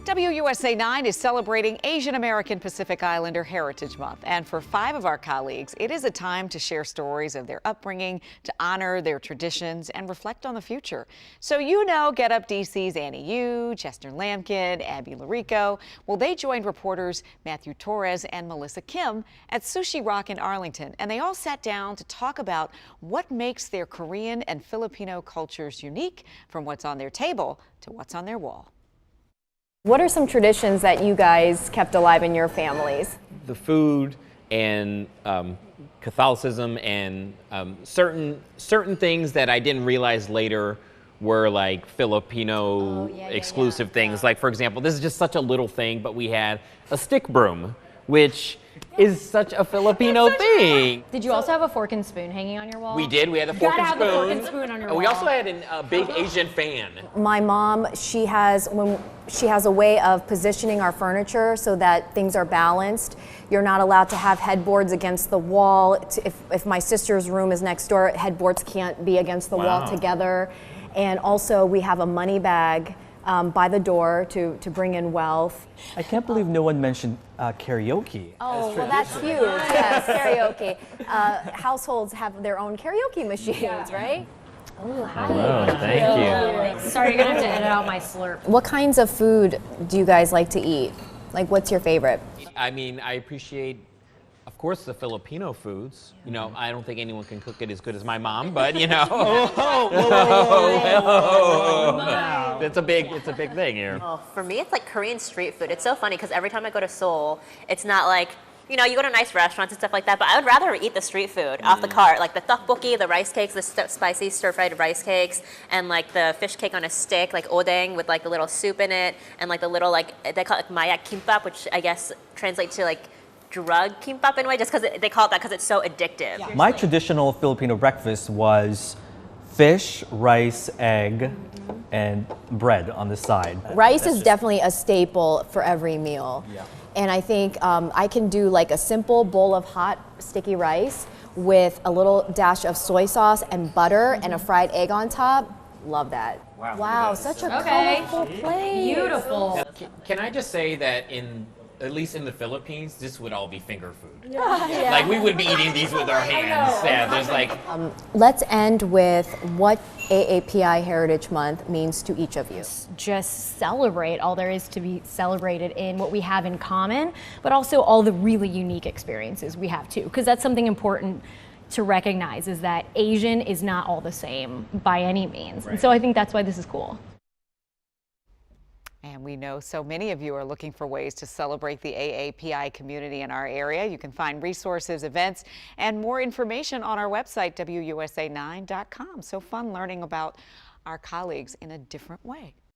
WUSA9 is celebrating Asian American Pacific Islander Heritage Month. And for 5 of our colleagues, it is a time to share stories of their upbringing, to honor their traditions, and reflect on the future. So Get Up DC's Annie Yu, Chester Lampkin, Abby Larico. Well, they joined reporters Matthew Torres and Melissa Kim at Sushi Rock in Arlington. And they all sat down to talk about what makes their Korean and Filipino cultures unique, from what's on their table to what's on their wall. What are some traditions that you guys kept alive in your families? The food and Catholicism and certain things that I didn't realize later were like Filipino exclusive things. Like, for example, this is just such a little thing, but we had a stick broom, which is such a Filipino thing. Did you also have a fork and spoon hanging on your wall? We did. We had a fork and spoon. You gotta have the fork and spoon on your wall. We also had a big Asian fan. My mom, she has a way of positioning our furniture so that things are balanced. You're not allowed to have headboards against the wall. If my sister's room is next door, headboards can't be against the wall together. And also we have a money bag by the door to bring in wealth. I can't believe no one mentioned karaoke. Oh, well, that's huge. Yes, karaoke. Households have their own karaoke machines, right? Oh, hi. Hello, thank you. Sorry, you're gonna have to edit out my slurp. What kinds of food do you guys like to eat? Like, what's your favorite? I mean, I appreciate, of course, the Filipino foods. I don't think anyone can cook it as good as my mom, but it's a big thing here. Oh, for me, it's like Korean street food. It's so funny because every time I go to Seoul, it's not like, you go to nice restaurants and stuff like that, but I would rather eat the street food off the cart, like the tteokbokki, the rice cakes, the spicy stir-fried rice cakes, and like the fish cake on a stick, like odeng with like the little soup in it, and like the little they call it mayak kimbap, which I guess translates to like drug kimbap in a way, just because they call it that because it's so addictive. Yeah. My traditional Filipino breakfast was fish, rice, egg, and bread on the side. Rice is definitely a staple for every meal. Yeah. And I think I can do like a simple bowl of hot sticky rice with a little dash of soy sauce and butter and a fried egg on top. Love that. Wow, such a colorful plate. Beautiful. Can I just say that at least in the Philippines, this would all be finger food. Yeah. Like, we would be eating these with our hands. Yeah, there's like... Let's end with what AAPI Heritage Month means to each of you. Just celebrate all there is to be celebrated in what we have in common, but also all the really unique experiences we have too, because that's something important to recognize, is that Asian is not all the same by any means. Right. And so I think that's why this is cool. And we know so many of you are looking for ways to celebrate the AAPI community in our area. You can find resources, events, and more information on our website, WUSA9.com. So fun learning about our colleagues in a different way.